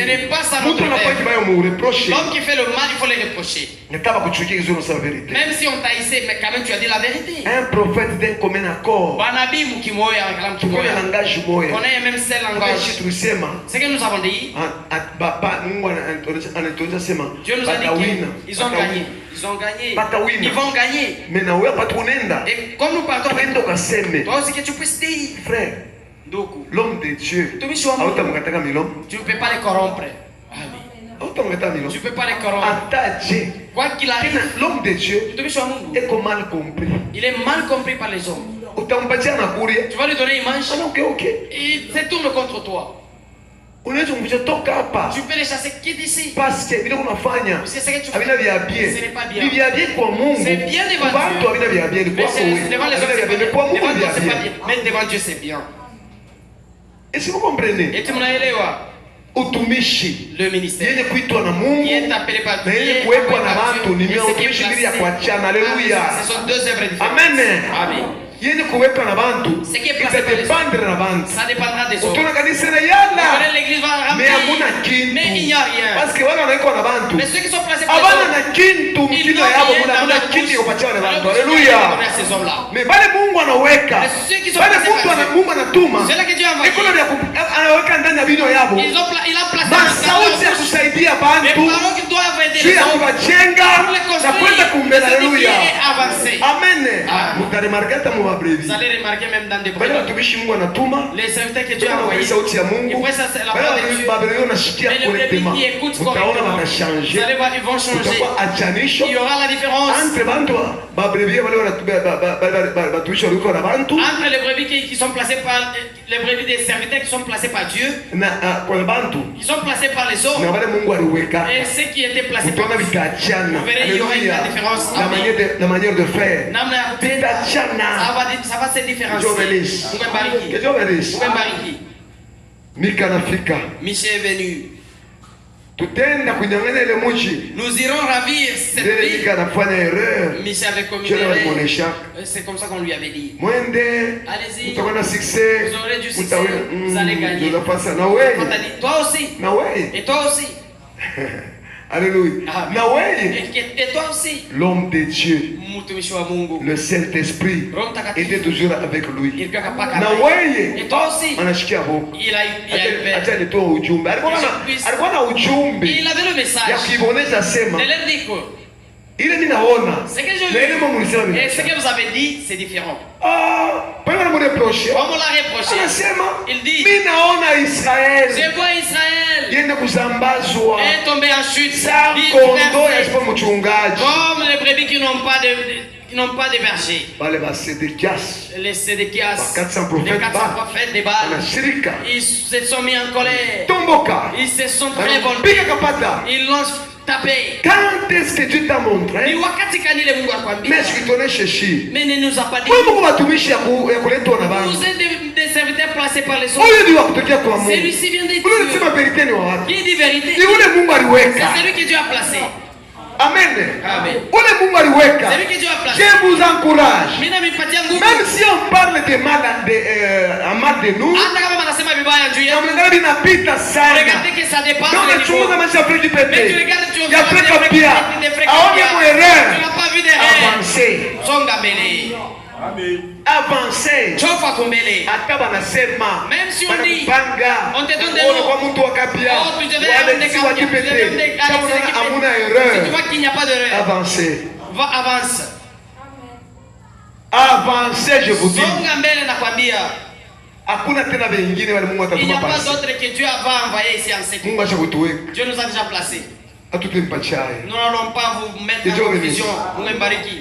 n'est pas ça notre œuvre. L'homme qui fait le mal, il faut le reprocher. Même si on taillissait, mais quand même tu as dit la vérité. Un prophète d'un commun accord. On a un même seul langage. Ce que nous avons dit, Dieu nous a dit qu'ils ont gagné. Ils ont gagné. Ils vont gagner. Et comme nous partons, toi aussi que tu puisses dire, frère, l'homme de Dieu, tu ne peux pas les corrompre. Tu ne peux pas les corrompre. Quoi qu'il arrive, l'homme de Dieu est mal compris. Il est mal compris par les hommes. Tu vas lui donner une manche. Il se tourne contre toi. Tu peux les chasser qui d'ici. Parce que ce que tu fais, ce n'est pas bien. C'est bien devant Dieu. Mais devant les autres, c'est pas bien. Mais devant Dieu, c'est bien. Est-ce que vous comprenez? Et tu m'as élevé. Le ministère qui est appelé par Dieu. Ce sont deux œuvres différentes. Amen. Ce qui est placé par les autres, ça dépendra des autres. L'église va ramener, mais il n'y a rien. Mais ceux qui sont placés par les autres, ils n'ont rien dans leur bouche. Alléluia. Ces hommes-là. Mais ceux qui sont placés par les autres, c'est là que Dieu a envoyé. Il a placé dans leur bouche les paroles qui doivent aider les hommes pour les construire, et avancer. Amen. Vous allez remarquer même dans des brebis, les serviteurs que Dieu a envoyés, ils prêchent la parole de Dieu, mais les brebis qui écoutent correctement, vous allez voir, ils vont changer. Il y aura la différence entre les brebis qui sont placés par les brebis des serviteurs qui sont placés par Dieu, qui sont placés par les hommes, et ceux qui étaient placés par Dieu. Vous verrez, il y aura une différence. La manière de faire. Ça va se différencier. Michel est venu. Nous irons ravir cette ville. Michel avait commis une erreur. C'est comme ça qu'on lui avait dit. Allez-y. Vous aurez du succès. Vous allez gagner. Toi aussi. Et toi aussi. Alléluia. Et toi aussi. L'homme de Dieu, le Saint-Esprit, était toujours avec lui. Et toi aussi. Il avait le message. Ne leur dit quoi? Ce que je lui et ce que vous avez dit, c'est différent. On me l'a reproché. Il dit, je vois Israël est tombé en chute comme les brebis qui n'ont pas de berger. Les Sédéchias, les 400 prophètes des Baals, ils se sont mis en colère. Ils se sont révoltés. Ils l'ont tapé. Quand est-ce que Dieu t'a montré? Mais ne nous a pas dit. Vous êtes des serviteurs placés par les autres. Celui-ci vient de Dieu. Qui dit vérité? C'est celui que Dieu a placé. Amen. C'est lui que Dieu a placé. Je vous encourage. Même si on parle de mal de nous, regardez que ça dépasse les niveaux. Mais tu regardes, tu n'as pas vu d'erreur. Avancer. Même si on dit, on te donne des mots. Tu devais avoir des cas. Si tu vois qu'il n'y a pas d'erreur. Avancer. Va avance. Avancez, je vous dis. Songa mbele nakwambia. Hakuna tena wengine wale Mungu atatuma. Il n'y a pas d'autre que Dieu va envoyer ici en secours. Mungu ashakutuweka. Dieu nous a déjà placés. Atutumpachaye. Nous n'allons pas vous mettre en confusion. Mungu mbariki.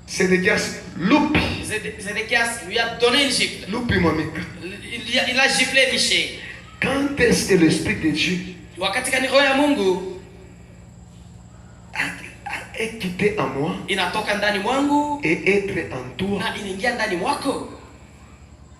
Sédéchias loupi. Sédéchias lui a donné une gifle. Loupi mwamika. Il a giflé Michée. Quand est-ce que l'Esprit de Dieu wakati gani roho ya Mungu est quitté en moi inatoka ndani mwangu et être en toi na inaingia ndani mwako?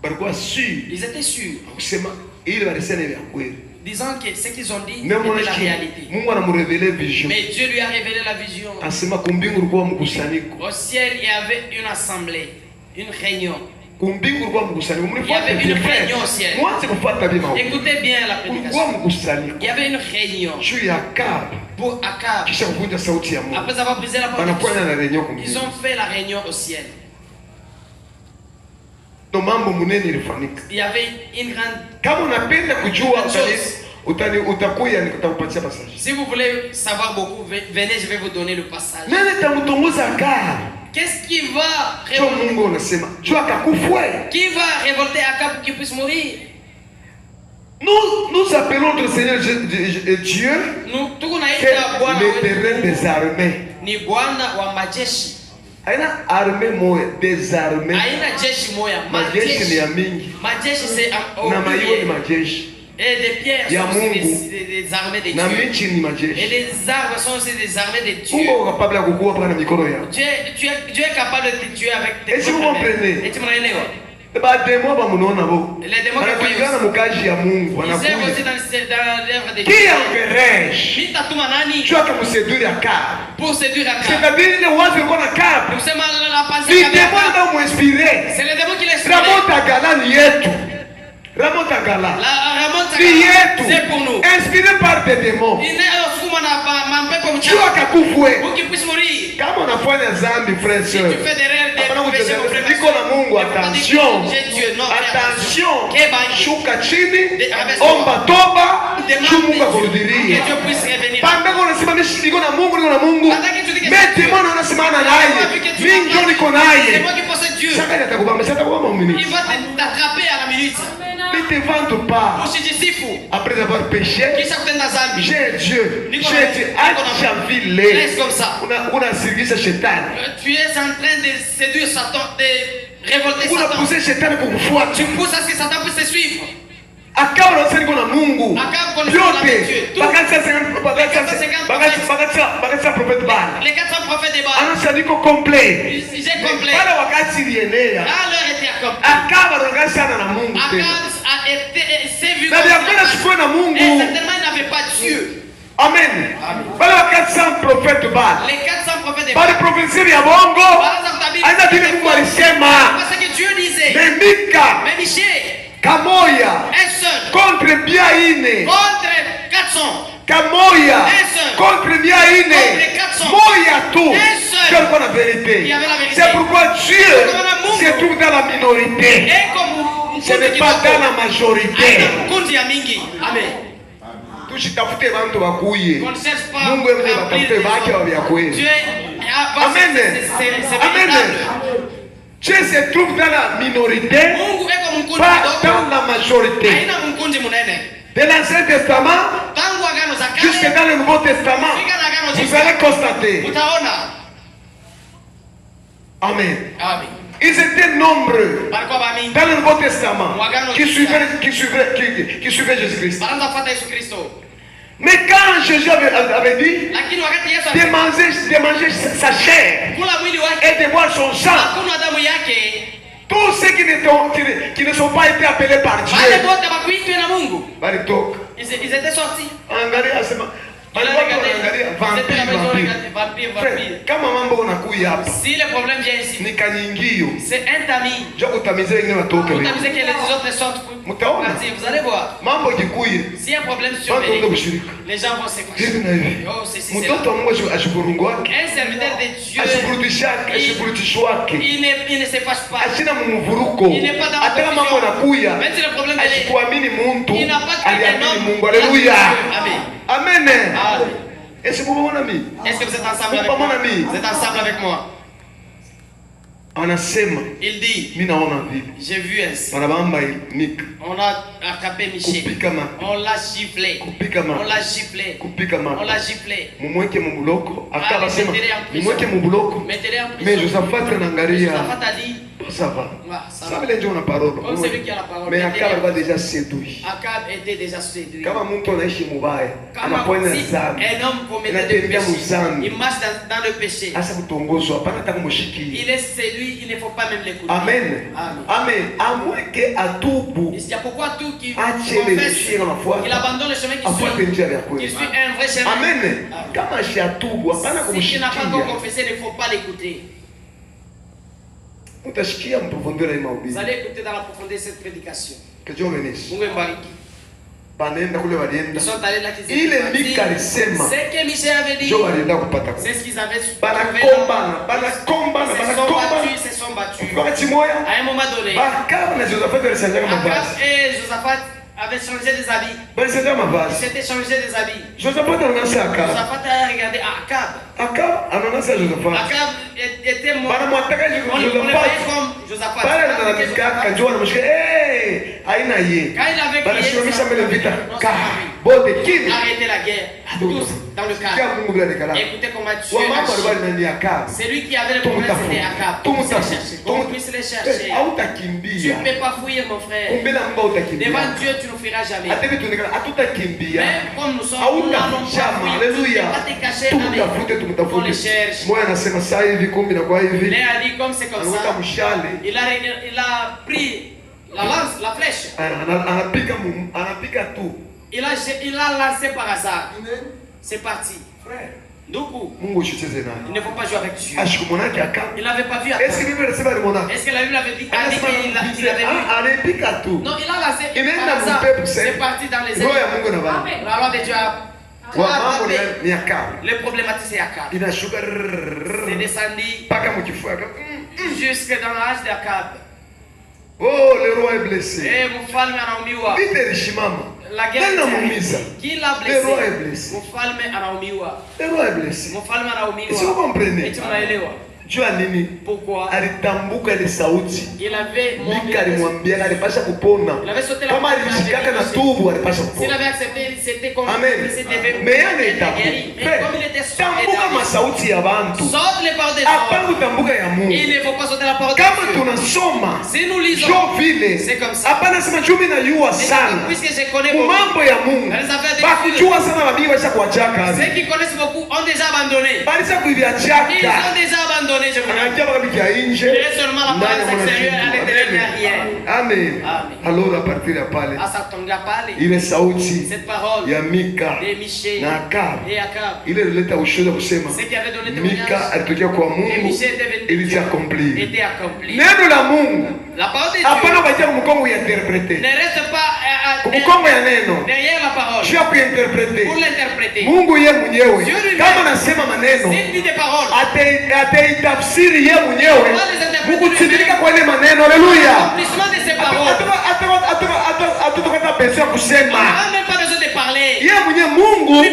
Barikuwa sûr. Ils étaient sûrs. Kusema ili walisema vya kweli. Disant que ce qu'ils ont dit était la réalité. Mungu anamurevelea vision. Mais Dieu lui a révélé la vision. Asema kumbingu kulikuwa mkusanyiko. Au ciel il y avait une assemblée, une réunion. Kumbingu kulikuwa mkusanyiko. Il y avait une réunion au ciel. Écoutez bien la prédication. Il y avait une réunion. Pour Akab. Après avoir brisé la parole, ils ont fait la réunion au ciel. Il y avait une grande chose. Si vous voulez savoir beaucoup, venez, je vais vous donner le passage. Qu'est-ce qui va révolter Akab pour qu'il puisse mourir? Nous appelons notre Seigneur Dieu l'éternel des armées. Ni Bwana wa majeshi. Aina armée moya des armées. Aina jeshi moya. Majeshi ni ya mingi. Majeshi c'est na mayo ni majeshi. Et des pierres sont aussi des armées de Dieu. Na michi ni majeshi. Et les arbres sont aussi des armées de Dieu. Mungu est capable de kukuwa na mikono yako. Dieu est capable de te tuer avec tes mains. Est-ce que vous comprenez? Et tu m'as Bademo bamunaona bo. Les démons wanapigana mukaji ya Mungu wanakuja. Ils aussi dans l'œuvre de Dieu. Qui enverrai-je? Nitatuma nani? Tu as comme séduire Akab. Pour séduire Akab. C'est-à-dire les oiseaux qu'on a Akab. Nous sommes la pensée qui démon va m'inspirer. C'est le démon qui l'inspire. Ramon Tagala ni yetu. Ramon Tagala. Ramon Tagala. C'est pour nous. Inspiré par des démons. Il est au tu as kakufwe. Pour qu'il puisse mourir. Kama unafanya zambi frère sœur. Si tu fais des rêves de péché mon frère. Niko na Mungu attention. Attention. Shuka chini. Omba toba. Mungu akurudirie. Que Dieu puisse revenir. Pambeko unasimamisha niko na Mungu niko na Mungu. Mete mwana unasimama naye. Mimi ndio niko naye. C'est moi qui possède Dieu. Sasa atakubamba sasa atakubamba minute. Il va t'attraper à la minute. Ne te vante pas. Après avoir péché, j'ai Dieu. J'ai dit, acha vile. Laisse comme ça. On a servi ce Satan. Tu es en train de séduire Satan, de révolter Satan. On a poussé Satan pour vous voir. Tu pousses à ce que Satan puisse te suivre. Akab unasema niko na Mungu. Yote. Bakati prophète Baal. Les 400 prophètes de Baal. Anasa niko complet. J'ai complet. Bala wakati lienea. Alors était accompli. Akab anaongea sana na Mungu. Akab a été sévu. Na biakona sikuwe na Mungu. Et certainement il n'avait pas Dieu. Amen. Bala wa 400 prophètes Baal. Les 400 prophètes de Baal. Bali prophétie ya bongo. Aina dile Mungu alisema. Parce que Dieu disait. Mais Mika. Mais Michée. Kamoya. Un seul. Contre Biaine. Contre 400. Kamoya. Un seul. Contre Biaine. Contre 400. Moya tout. Un seul. C'est quoi la vérité? Il y avait la vérité. C'est pourquoi Dieu se trouve dans la minorité. Et comme ce n'est pas dans la majorité. Amen. Tushitafute bantu bakuye. On ne cherche pas. Mungu yeye batafute baki wa vyakweli. Dieu Amen. Amen. Dieu se trouve dans la minorité, pas dans la majorité. De l'Ancien Testament jusqu'à dans le Nouveau Testament, vous allez constater. Amen. Ils étaient nombreux dans le Nouveau Testament qui suivaient Jésus-Christ. Mais quand Jésus avait dit de manger sa chair et de boire son sang, tous ceux qui ne sont pas été appelés par Dieu, ils étaient sortis. Si le problème vient ici, c'est un tamis. Pour tamiser que les autres sortent pour partir. Vous allez voir. Si un problème survient, les gens vont s'effrayer. Oh, c'est si, c'est un serviteur de Dieu, il ne se fâche pas. Il n'est pas dans la confusion. Même si le problème est, il n'a pas cru un homme. Alléluia. Amen. Amen. Est-ce que vous êtes ensemble avec moi? Vous êtes ensemble avec moi? Il dit, j'ai vu ainsi. On a attrapé Michel. On l'a giflé. On l'a giflé. On l'a giflé. Mais Josaphat a dit, ça va. Ça veut dire la parole. Mais Akab va déjà séduit. Akab était déjà séduit. Quand un homme commet des péchés, il marche dans le péché. Il est séduit, il ne faut pas même l'écouter. Amen. Amen. À moins que il y a pourquoi tout qui confesse, il abandonne le chemin qui suit un vrai chemin. Amen. Si tu n'as pas encore confessé, il ne faut pas l'écouter. Vous allez écouter dans la profondeur de cette prédication. Que Dieu bénisse. Ils sont allés là qu'ils étaient dit, ce que Michel avait dit, c'est ce qu'ils avaient trouvé. Ils se sont battus. À un moment donné, Akab et Josaphat avaient changé des habits. Ils s'étaient changé des habits. Josaphat a regardé Akab. Akab était mort. On le voyait comme Josaphat. Quand il avait crié, arrêtez la guerre. Tous dans le calme. Écoutez comment Dieu a agi. C'est lui qui avait le problème, c'était Akab. On puisse les chercher. Tu ne peux pas fuir, mon frère. Devant Dieu, tu ne feras jamais. Même comme nous sommes, nous n'allons pas fuir. Tu ne peux pas te cacher dans les... On les cherche. Léa a dit comme c'est comme ça. Il a pris la lance, la flèche. Il a lancé par hasard. C'est parti. Du coup, il ne faut pas jouer avec Dieu. Il n'avait pas vu Akab. Est-ce que la Bible avait dit qu'il avait vu? Non, il a lancé par hasard. C'est parti dans les airs. La loi de Dieu a... Le problématique c'est Akab. C'est descendu jusque dans l'âge d'Akab. Oh, le roi est blessé. La guerre est qui l'a blessé? Le roi est blessé. Le roi est blessé. Est-ce que vous comprenez? Dieu a nini. Pourquoi? Alitambuka ile sauti. Il avait Mika alimwambia alipasha kupona. Kama alishikaka na tubu alipasha kupona. S'il avait accepté, c'était comme il était tambuka masauti ya bantu. Saute les paroles des hommes. Tambuka ya Mungu. Il ne faut pas sauter la parole de Dieu. Kama tunasoma. Si nous lisons. C'est comme ça. Hapana sema jumi na yua sana. Puisque je connais mambo ya Mungu. Bakujua sana babii washa kuachaka. Ceux qui connaissent beaucoup ont déjà abandonné. Balisa kuibiachaka. Ils ont déjà abandonné. Il reste seulement la parole extérieure, à l'intérieur il n'y a rien. Amen. Alors à partir de pale, il est sauti cette parole ya Mika de Michel na Akab. Et Akab. Il est ushuhuda kusema Mika alitokea kwa Mungu ili accomplir. Neno la Mungu hapana baita kumkongo ya interpreter. Ne reste pas kumkongo ya neno derrière la parole. Tu as pu interpréter. Pour l'interpréter. Mungu yeye mwenyewe kama nasema maneno tafsiri yeye mwenyewe kukutimilika kwa ile maneno. Haleluya. Hatutakata pesa kusema yeye mwenyewe Mungu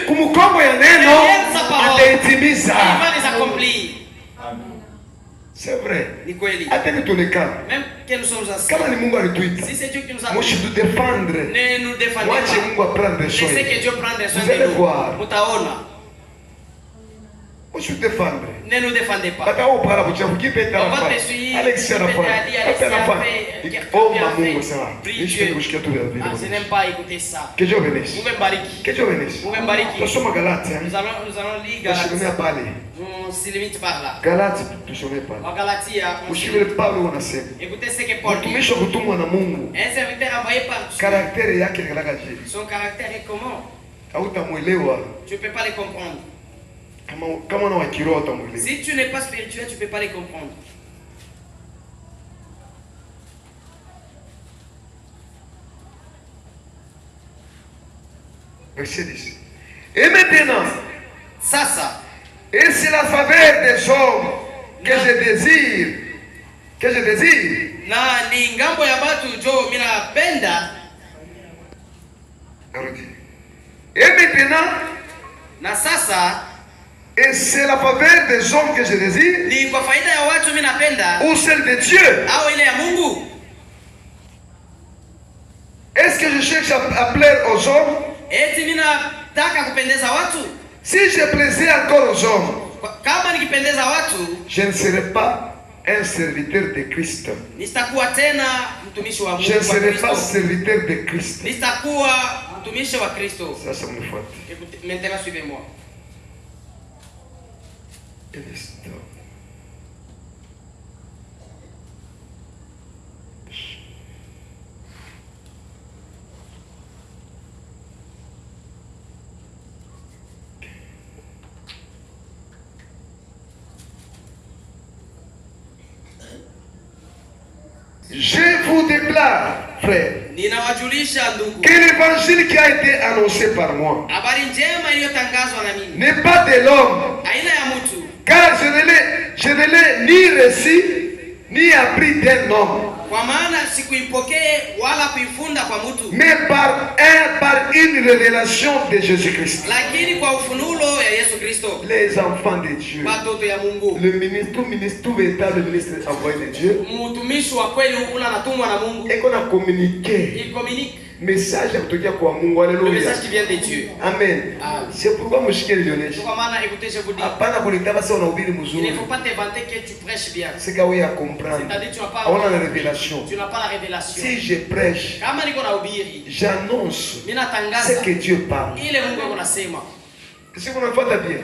kumkongo ya neno ataitimiza. C'est vrai. Hata nituonekana kama ni Mungu alituita, moshi tu défendre. Wache Mungu aprendre soin. Vous allez voir. Je te défendre. Ne nous défendez pas. On va te suivre. Oh, maman, ça va. Je n'aime pas écouter ça. Que Dieu bénisse. Que Dieu bénisse. Nous allons lire Galates. On se limite par là. Galates, en Galatie, écoutez ce que Paul dit. Un serviteur envoyé par Dieu. Son caractère est comment? Tu ne peux pas les comprendre. Si tu n'es pas spirituel, tu ne peux pas les comprendre. Verset 10. Et maintenant, ça. Et c'est la faveur des hommes que je désire. Na ni ngambo ya batu jo mina penda. Et maintenant, Na sasa et c'est la faveur des hommes que je désire, ni kwa faida ya watu mimi napenda, ou celle de Dieu, au ile ya Mungu? Est-ce que je cherche à plaire aux hommes? Eti mimi nataka kupendeza watu? Si je plaisais encore aux hommes, kama nikipendeza watu, je ne serais pas un serviteur de Christ. Nisitakuwa tena mtumishi wa Mungu. Je ne serais pas serviteur de Christ. Nisitakuwa mtumishi wa Kristo. Ça me faut. Maintenant suivez-moi. Je vous déclare, frère, que l'évangile qui a été annoncé par moi n'est pas de l'homme, car je ne l'ai ni reçu ni appris d'un homme, mais par une révélation de Jésus-Christ. Les enfants de Dieu, le ministre, tout véritable ministre envoyé de Dieu, et qu'on a communiqué le message qui vient de Dieu. Amen. C'est pourquoi je suis il ne faut pas te vanter que tu prêches bien. C'est qu'il y a à comprendre. On a la révélation. Tu n'as pas la révélation. Si je prêche, j'annonce ce que Dieu parle. Si vous ne faites bien,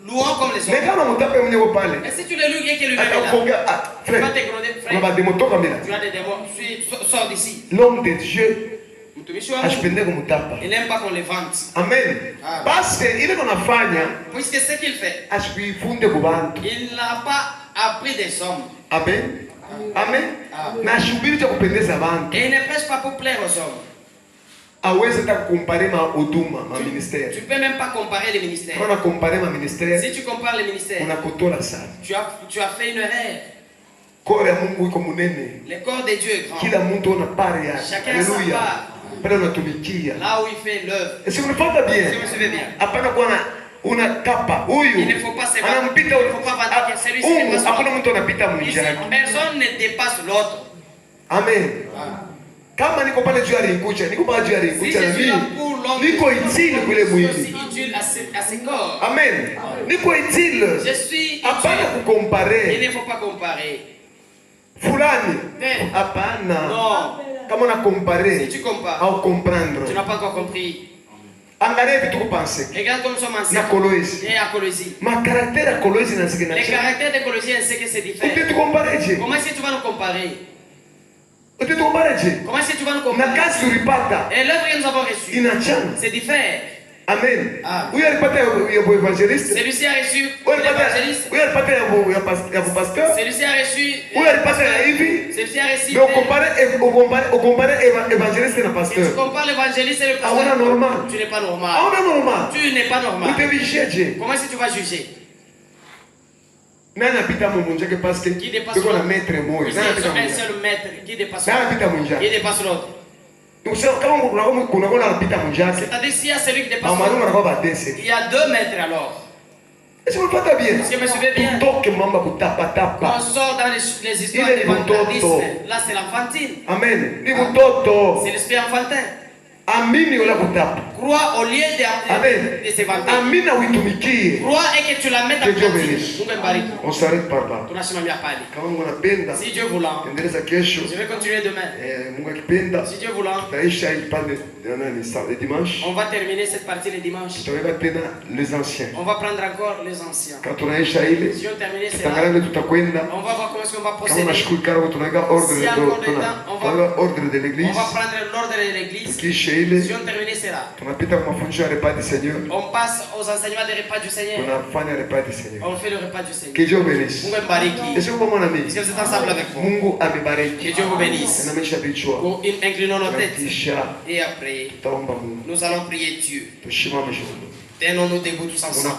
nous louons comme les hommes. Et si tu les loues et que lui tu vas te gronder, frère. Tu as des démons. Sors d'ici. L'homme de Dieu, il n'aime pas qu'on les vante. Amen. Parce qu'il est dans la fagne. Puisque ce qu'il fait, il n'a pas appris des hommes. Amen. Amen. Et il ne prêche pas pour plaire aux hommes. Tu peux même pas comparer les ministères. Si tu compares les ministères, tu as fait une erreur. Le corps de Dieu est grand. Chacun a sa part. Là où il fait l'œuvre. Est-ce que vous me faites bien? Si vous me suivez bien. Il ne faut pas se battre. Il ne faut pas battre celui-ci. Personne ne dépasse l'autre. Amen. Kama niko pale juu ya ringucha, niko pale juu ya ringucha na mimi niko itile kule mwili. Amen. Niko itile. Je suis hapana kukompare. Il ne faut pas comparer. Fulani. Hapana. Non. Kama na comparer. Si tu compares, au comprendre. tu n'as pas encore compris. Angalia vitu kupenser. Regarde comme nous sommes ensemble. Na Colosie. Et à Colosie. Ma caractère à Colosie na sikina. Les caractères de Colosie, c'est que c'est différent. Comment est-ce que tu vas nous comparer? Comment est-ce que tu vas nous comparer? Et l'œuvre que nous avons reçue, c'est différent. Amen. Celui-ci a reçu l'évangéliste. Celui-ci a reçu. Celui-ci a reçu. Mais on compare évangéliste et le pasteur. Tu compares l'évangéliste et le pasteur. Tu n'es pas normal. Tu n'es pas normal. Comment est-ce que tu vas juger? Qui dépasse l'autre? Un seul maître qui dépasse l'autre. C'est-à-dire s'il y a celui qui dépasse l'autre, il y a 2 maîtres alors. Est-ce que vous faites bien? Est-ce que me suivez bien? On sort dans les histoires des vandalistes. Là c'est l'enfantine. Amen. C'est l'esprit enfantin. Crois au lieu de se vanter. Crois et que tu la mettes en pratique. On s'arrête par là. Si Dieu voulant, je vais continuer demain. Si Dieu voulant, on va terminer cette partie le dimanche. On va prendre encore les anciens. Si on termine cela, on va voir comment est-ce qu'on va procéder. Si encore de temps, on va prendre l'ordre de l'église. Si on termine cela, on passe aux enseignements des repas du Seigneur. On fait le repas du Seigneur. Que Dieu bénisse. Est-ce que vous êtes ensemble avec moi? Que Dieu vous bénisse. Inclinons nos têtes. Et après, nous allons prier Dieu. Tenons-nous debout tous ensemble.